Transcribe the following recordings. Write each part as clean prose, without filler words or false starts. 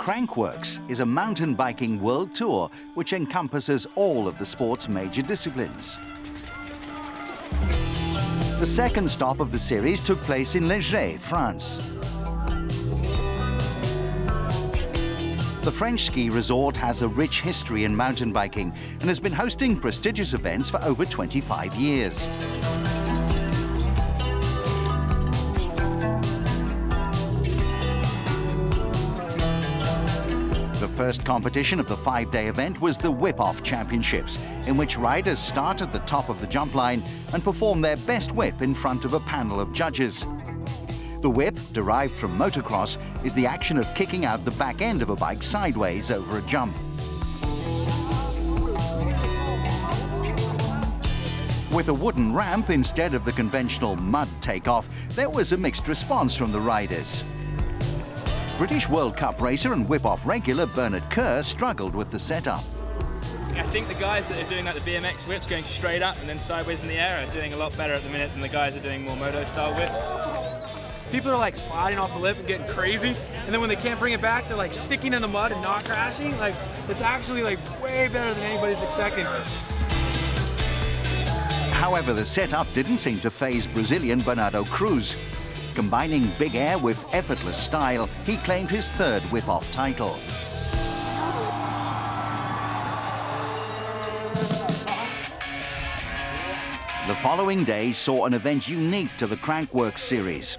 Crankworx is a mountain biking world tour which encompasses all of the sport's major disciplines. The second stop of the series took place in Léger, France. The French ski resort has a rich history in mountain biking and has been hosting prestigious events for over 25 years. The first competition of the 5-day event was the Whip-Off Championships, in which riders start at the top of the jump line and perform their best whip in front of a panel of judges. The whip, derived from motocross, is the action of kicking out the back end of a bike sideways over a jump. With a wooden ramp instead of the conventional mud takeoff, there was a mixed response from the riders. British World Cup racer and whip-off regular Bernard Kerr struggled with the setup. I think the guys that are doing like the BMX whips going straight up and then sideways in the air are doing a lot better at the minute than the guys that are doing more moto-style whips. People are like sliding off the lip and getting crazy, and then when they can't bring it back, they're like sticking in the mud and not crashing. Like, it's actually like way better than anybody's expecting. However, the setup didn't seem to faze Brazilian Bernardo Cruz. Combining big air with effortless style, he claimed his third whip-off title. The following day saw an event unique to the Crankworx series.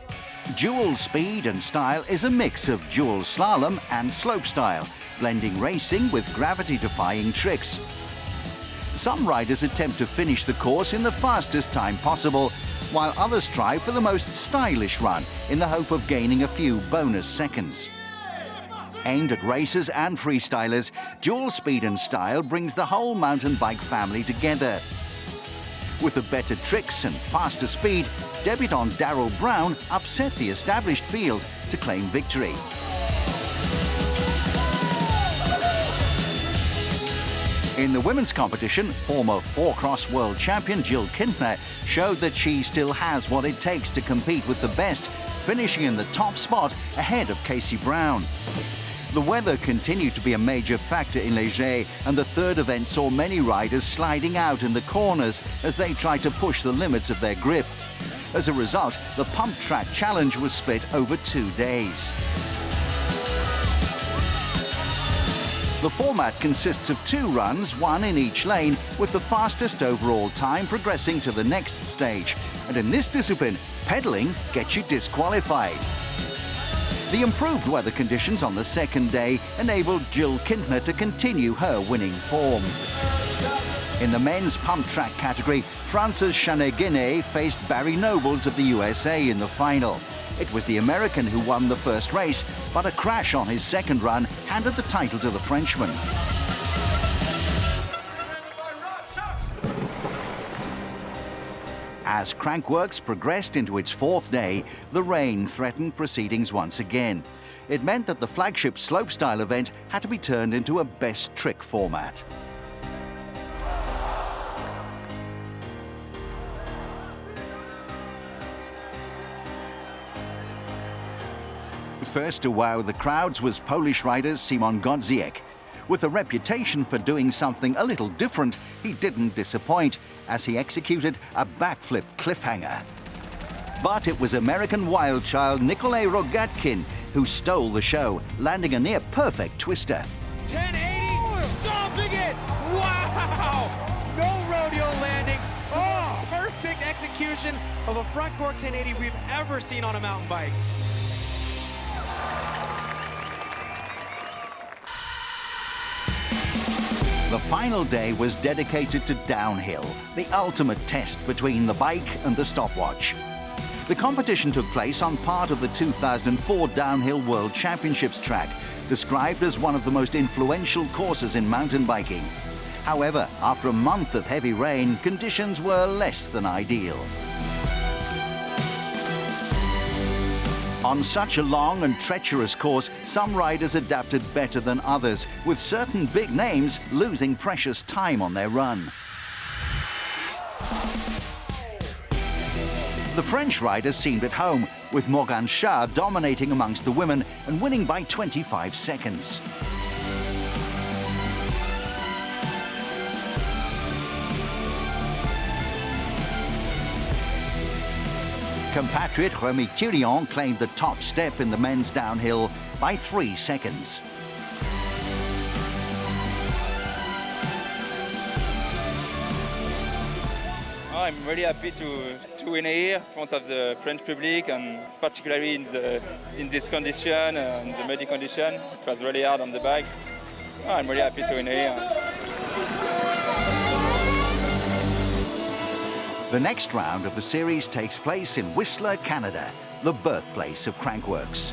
Dual speed and style is a mix of dual slalom and slopestyle, blending racing with gravity-defying tricks. Some riders attempt to finish the course in the fastest time possible, while others strive for the most stylish run in the hope of gaining a few bonus seconds. Aimed at racers and freestylers, dual speed and style brings the whole mountain bike family together. With the better tricks and faster speed, debutant Darryl Brown upset the established field to claim victory. In the women's competition, former four-cross world champion Jill Kintner showed that she still has what it takes to compete with the best, finishing in the top spot ahead of Casey Brown. The weather continued to be a major factor in Léger, and the third event saw many riders sliding out in the corners as they tried to push the limits of their grip. As a result, the Pumptrack challenge was split over 2 days. The format consists of 2 runs, 1 in each lane, with the fastest overall time progressing to the next stage. And in this discipline, pedaling gets you disqualified. The improved weather conditions on the second day enabled Jill Kintner to continue her winning form. In the men's Pumptrack category, France's Shane Guinet faced Barry Nobles of the USA in the final. It was the American who won the first race, but a crash on his second run handed the title to the Frenchman. As Crankworx progressed into its 4th day, the rain threatened proceedings once again. It meant that the flagship Slopestyle event had to be turned into a best trick format. First to wow the crowds was Polish rider Szymon Godziek. With a reputation for doing something a little different, he didn't disappoint as he executed a backflip cliffhanger. But it was American wild child Nikolay Rogatkin who stole the show, landing a near-perfect twister. 1080, stomping it! Wow! No rodeo landing. Oh, perfect execution of a front cork 1080 we've ever seen on a mountain bike. The final day was dedicated to downhill, the ultimate test between the bike and the stopwatch. The competition took place on part of the 2004 Downhill World Championships track, described as one of the most influential courses in mountain biking. However, after a month of heavy rain, conditions were less than ideal. On such a long and treacherous course, some riders adapted better than others, with certain big names losing precious time on their run. The French riders seemed at home, with Morgan Charre dominating amongst the women and winning by 25 seconds. Compatriot Remy Thirion claimed the top step in the men's downhill by 3 seconds. I'm really happy to win here in front of the French public, and particularly in this condition, in the muddy condition. It was really hard on the bike. I'm really happy to win here. The next round of the series takes place in Whistler, Canada, the birthplace of Crankworx.